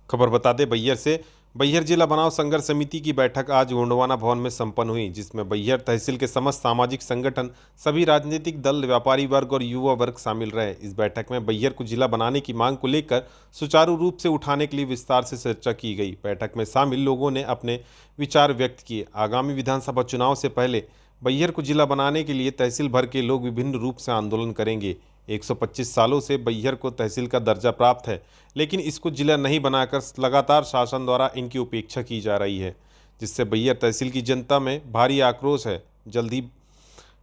खबर बता दें बैहर से। बैहर जिला बनाव संघर्ष समिति की बैठक आज गोंडवाना भवन में संपन्न हुई, जिसमें बैहर तहसील के समस्त सामाजिक संगठन, सभी राजनीतिक दल, व्यापारी वर्ग और युवा वर्ग शामिल रहे। इस बैठक में बैहर को जिला बनाने की मांग को लेकर सुचारू रूप से उठाने के लिए विस्तार से चर्चा की गई। बैठक में शामिल लोगों ने अपने विचार व्यक्त किए। आगामी विधानसभा चुनाव से पहले बैहर को जिला बनाने के लिए तहसील भर के लोग विभिन्न रूप से आंदोलन करेंगे। 125 सालों से बैहर को तहसील का दर्जा प्राप्त है, लेकिन इसको जिला नहीं बनाकर लगातार शासन द्वारा इनकी उपेक्षा की जा रही है, जिससे बैहर तहसील की जनता में भारी आक्रोश है। जल्द ही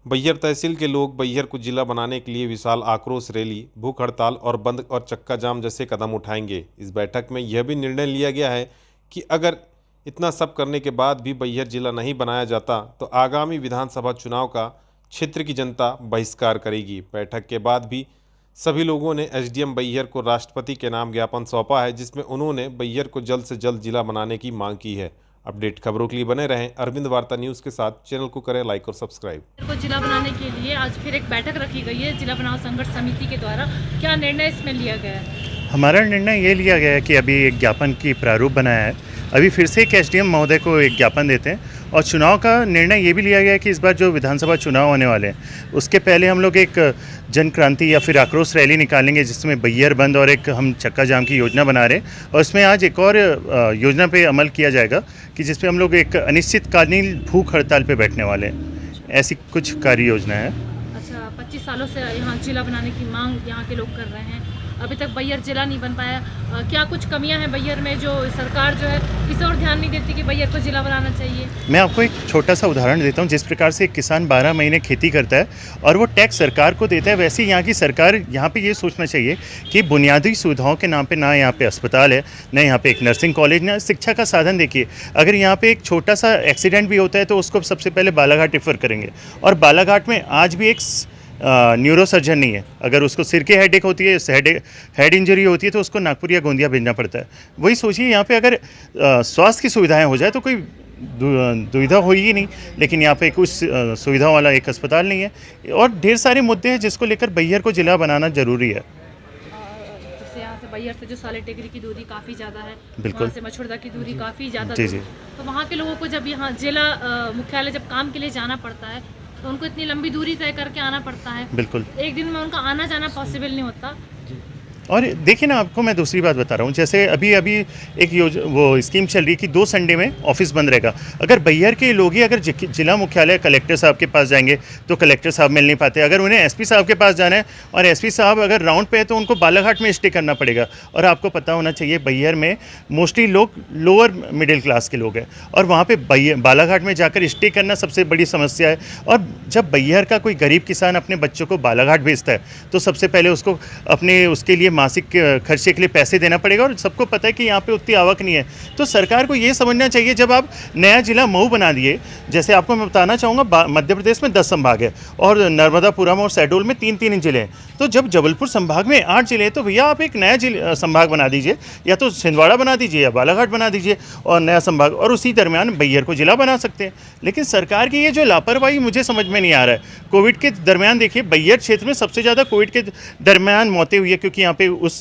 बैहर तहसील के लोग बैहर को जिला बनाने के लिए विशाल आक्रोश रैली, भूख हड़ताल और बंद और चक्का जाम जैसे कदम उठाएंगे। इस बैठक में यह भी निर्णय लिया गया है कि अगर इतना सब करने के बाद भी बैहर जिला नहीं बनाया जाता तो आगामी विधानसभा चुनाव का क्षेत्र की जनता बहिष्कार करेगी। बैठक के बाद भी सभी लोगों ने एसडीएम बैहर को राष्ट्रपति के नाम ज्ञापन सौंपा है, जिसमें उन्होंने बैहर को जल्द से जल्द जिला बनाने की मांग की है। अपडेट खबरों के लिए बने रहें अरविंद वार्ता न्यूज़ के साथ। चैनल को करें लाइक और सब्सक्राइब। को जिला बनाने के लिए आज फिर एक बैठक रखी गई है जिला बनाव संघर्ष समिति के द्वारा। क्या निर्णय इसमें लिया गया है? हमारा निर्णय ये लिया गया है कि अभी एक ज्ञापन की प्रारूप बनाया है। अभी फिर से एक एसडीएम महोदय को एक ज्ञापन देते हैं और चुनाव का निर्णय ये भी लिया गया है कि इस बार जो विधानसभा चुनाव होने वाले हैं उसके पहले हम लोग एक जन क्रांति या फिर आक्रोश रैली निकालेंगे, जिसमें बैहर बंद और एक हम चक्का जाम की योजना बना रहे हैं। और इसमें आज एक और योजना पे अमल किया जाएगा कि जिसपे हम लोग एक अनिश्चितकालीन भूख हड़ताल पे बैठने वाले हैं। ऐसी कुछ कार्य योजना है। अच्छा, 25 सालों से यहाँ जिला बनाने की मांग यहाँ के लोग कर रहे हैं, अभी तक बैहर जिला नहीं बन पाया। क्या कुछ कमियां हैं बैहर में जो सरकार जो है इस और ध्यान नहीं देती कि बैहर को जिला बनाना चाहिए? मैं आपको एक छोटा सा उदाहरण देता हूँ। जिस प्रकार से एक किसान 12 महीने खेती करता है और वो टैक्स सरकार को देता है, वैसे ही यहाँ की सरकार यहाँ पे ये सोचना चाहिए कि बुनियादी सुविधाओं के नाम पे ना यहाँ पे अस्पताल है, ना यहाँ पे एक नर्सिंग कॉलेज, ना शिक्षा का साधन। देखिए, अगर यहाँ पे एक छोटा सा एक्सीडेंट भी होता है तो उसको सबसे पहले बालाघाट रेफर करेंगे, और बालाघाट में आज भी एक न्यूरो सर्जन नहीं है। अगर उसको सिर की हेडेक होती है, हेड इंजरी होती है, तो उसको नागपुर या गोंदिया भेजना पड़ता है। वही सोचिए, यहाँ पे अगर स्वास्थ्य की सुविधाएं हो जाए तो कोई दुविधा होगी नहीं, लेकिन यहाँ पे कुछ सुविधा वाला एक अस्पताल नहीं है और ढेर सारे मुद्दे हैं जिसको लेकर बैहर को जिला बनाना जरूरी है। जैसे यहाँ से बैहर से जो सालेट टेकरी की दूरी काफ़ी ज़्यादा है, बिल्कुल, से मछुरदा की दूरी काफ़ी ज़्यादा, जी जी। तो वहाँ के लोगों को जब यहाँ जिला मुख्यालय जब काम के लिए जाना पड़ता है तो उनको इतनी लंबी दूरी तय करके आना पड़ता है। बिल्कुल, एक दिन में उनका आना जाना पॉसिबल नहीं होता। और देखिए ना, आपको मैं दूसरी बात बता रहा हूँ। जैसे अभी एक वो स्कीम चल रही कि 2 संडे में ऑफिस बंद रहेगा। अगर बैहर के लोग ही अगर जिला मुख्यालय कलेक्टर साहब के पास जाएंगे तो कलेक्टर साहब मिल नहीं पाते। अगर उन्हें एसपी साहब के पास जाना है और एसपी साहब अगर राउंड पे है तो उनको बालाघाट में स्टे करना पड़ेगा। और आपको पता होना चाहिए बैहर में मोस्टली लोग लोअर मिडिल क्लास के लोग हैं, और वहाँ पर बालाघाट में जाकर स्टे करना सबसे बड़ी समस्या है। और जब बैहर का कोई गरीब किसान अपने बच्चों को बालाघाट भेजता है तो सबसे पहले उसको उसके लिए मासिक खर्चे के लिए पैसे देना पड़ेगा, और सबको पता है कि यहाँ पे उतनी आवक नहीं है। तो सरकार को ये समझना चाहिए, जब आप नया जिला मऊ बना दिए, जैसे आपको मैं बताना चाहूँगा, मध्य प्रदेश में 10 संभाग है और नर्मदापुरम और शहडोल में 3-3 जिले हैं। तो जब जबलपुर संभाग में 8 जिले हैं तो भैया आप एक नया संभाग बना दीजिए, या तो छिंदवाड़ा बना दीजिए या बालाघाट बना दीजिए और नया संभाग, और उसी दरमियान बैहर को जिला बना सकते हैं। लेकिन सरकार की ये जो लापरवाही मुझे समझ में नहीं आ रहा है। कोविड के दरमियान देखिए, बैहर क्षेत्र में सबसे ज़्यादा कोविड के दरमियान मौतें हुई है, क्योंकि यहाँ पे उस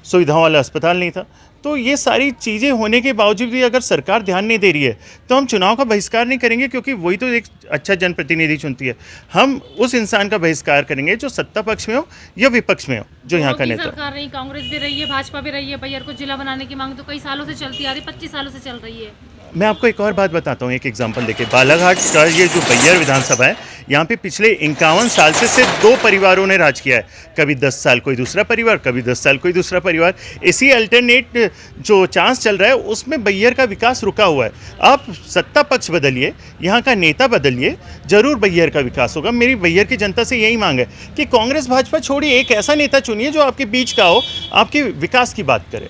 सुविधाओं वाला अस्पताल नहीं था। तो ये सारी चीज़ें होने के बावजूद भी अगर सरकार ध्यान नहीं दे रही है तो हम चुनाव का बहिष्कार नहीं करेंगे, क्योंकि वही तो एक अच्छा जनप्रतिनिधि चुनती है। हम उस इंसान का बहिष्कार करेंगे जो सत्ता पक्ष में हो या विपक्ष में हो, जो यहाँ का नेता। सरकार रही, कांग्रेस भी रही है, भाजपा भी रही है, बैहर को जिला बनाने की मांग तो कई सालों से चलती आ रही, 25 सालों से चल रही है। मैं आपको एक और बात बताता हूँ, एक एग्जांपल देखिए। बालाघाट का ये जो बैहर विधानसभा है, यहाँ पे पिछले 51 साल से सिर्फ 2 परिवारों ने राज किया है। कभी 10 साल कोई दूसरा परिवार, कभी 10 साल कोई दूसरा परिवार। इसी अल्टरनेट जो चांस चल रहा है उसमें बैहर का विकास रुका हुआ है। आप सत्ता पक्ष बदलिए, यहाँ का नेता बदलिए, जरूर बैहर का विकास होगा। मेरी बैहर की जनता से यही मांग है कि कांग्रेस भाजपा छोड़िए, एक ऐसा नेता चुनिए जो आपके बीच का हो, आपके विकास की बात करे।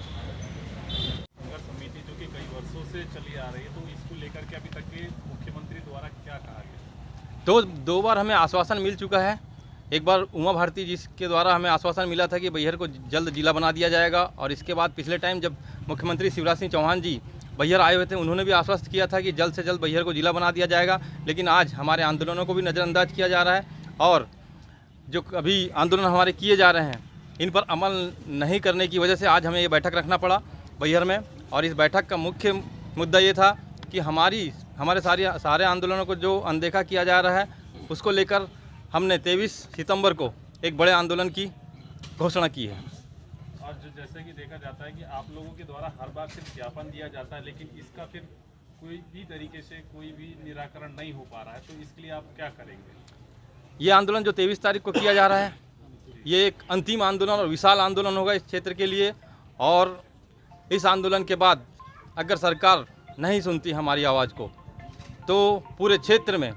तो 2 बार हमें आश्वासन मिल चुका है। एक बार उमा भारती जी के द्वारा हमें आश्वासन मिला था कि बैहर को जल्द जिला बना दिया जाएगा, और इसके बाद पिछले टाइम जब मुख्यमंत्री शिवराज सिंह चौहान जी बैहर आए हुए थे, उन्होंने भी आश्वस्त किया था कि जल्द से जल्द बैहर को जिला बना दिया जाएगा। लेकिन आज हमारे आंदोलनों को भी नज़रअंदाज किया जा रहा है, और जो अभी आंदोलन हमारे किए जा रहे हैं इन पर अमल नहीं करने की वजह से आज हमें ये बैठक रखना पड़ा बैहर में। और इस बैठक का मुख्य मुद्दा ये था कि हमारे सारे आंदोलनों को जो अनदेखा किया जा रहा है उसको लेकर हमने 23 सितंबर को एक बड़े आंदोलन की घोषणा की है। और जो जैसे कि देखा जाता है कि आप लोगों के द्वारा हर बार सिर्फ ज्ञापन दिया जाता है, लेकिन इसका फिर कोई भी तरीके से कोई भी निराकरण नहीं हो पा रहा है, तो इसके लिए आप क्या करेंगे? ये आंदोलन जो 23 तारीख को किया जा रहा है ये एक अंतिम आंदोलन और विशाल आंदोलन होगा इस क्षेत्र के लिए। और इस आंदोलन के बाद अगर सरकार नहीं सुनती हमारी आवाज़ को तो पूरे क्षेत्र में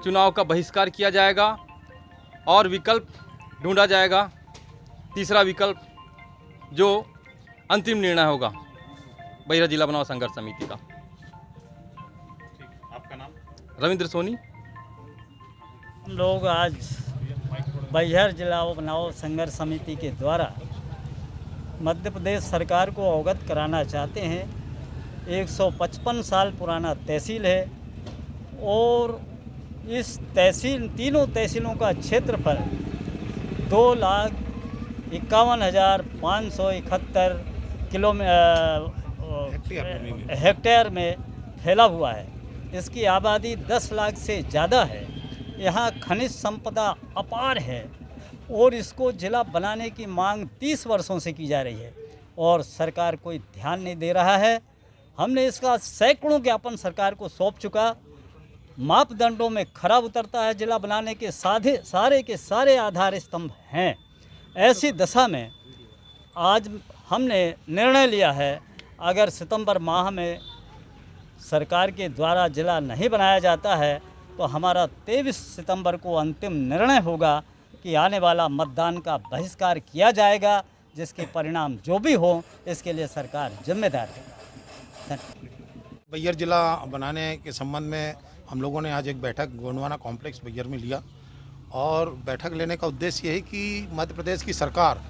चुनाव का बहिष्कार किया जाएगा और विकल्प ढूंढा जाएगा, तीसरा विकल्प जो अंतिम निर्णय होगा बैहर जिला बनाओ संघर्ष समिति का। आपका नाम? रविंद्र सोनी। हम लोग आज बैहर जिला बनाओ संघर्ष समिति के द्वारा मध्य प्रदेश सरकार को अवगत कराना चाहते हैं। 155 साल पुराना तहसील है और इस तीनों तहसीलों का क्षेत्रफल 2,51,571 हेक्टेयर में फैला हुआ है। इसकी आबादी 10 लाख से ज़्यादा है। यहाँ खनिज संपदा अपार है और इसको जिला बनाने की मांग 30 वर्षों से की जा रही है और सरकार कोई ध्यान नहीं दे रहा है। हमने इसका सैकड़ों ज्ञापन सरकार को सौंप चुका। मापदंडों में खरा उतरता है। जिला बनाने के सारे के सारे आधार स्तंभ हैं। ऐसी दशा में आज हमने निर्णय लिया है, अगर सितंबर माह में सरकार के द्वारा जिला नहीं बनाया जाता है तो हमारा 23 सितंबर को अंतिम निर्णय होगा कि आने वाला मतदान का बहिष्कार किया जाएगा, जिसके परिणाम जो भी हो इसके लिए सरकार जिम्मेदार है। बैहर जिला बनाने के संबंध में हम लोगों ने आज एक बैठक गोंडवाना कॉम्प्लेक्स बैहर में लिया और बैठक लेने का उद्देश्य ये है कि मध्य प्रदेश की सरकार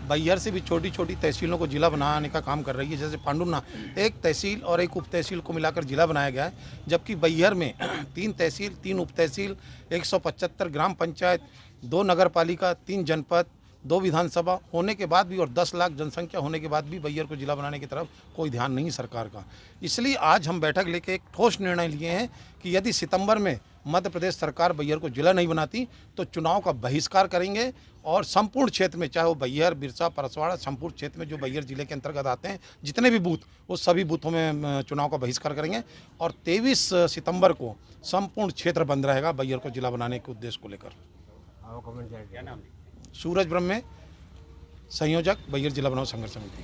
बैहर से भी छोटी छोटी तहसीलों को जिला बनाने का काम कर रही है। जैसे पांडुना एक तहसील और एक उप तहसील को मिलाकर जिला बनाया गया है, जबकि बैहर में 3 तहसील, 3 उप तहसील, 175 ग्राम पंचायत, 2 नगर पालिका, 3 जनपद, 2 विधानसभा होने के बाद भी और 10 लाख जनसंख्या होने के बाद भी बैहर को जिला बनाने की तरफ कोई ध्यान नहीं सरकार का। इसलिए आज हम बैठक लेके एक ठोस निर्णय लिए हैं कि यदि सितंबर में मध्य प्रदेश सरकार बैहर को जिला नहीं बनाती तो चुनाव का बहिष्कार करेंगे और संपूर्ण क्षेत्र में, चाहे वो बैहर, बिरसा, परसवाड़ा, संपूर्ण क्षेत्र में जो बैहर जिले के अंतर्गत आते हैं जितने भी बूथ, वो सभी बूथों में चुनाव का बहिष्कार करेंगे। और 23 सितंबर को संपूर्ण क्षेत्र बंद रहेगा बैहर को जिला बनाने के उद्देश्य को लेकर। सूरज ब्रह्मे, संयोजक बैहर जिला बनाओ संघर्ष समिति।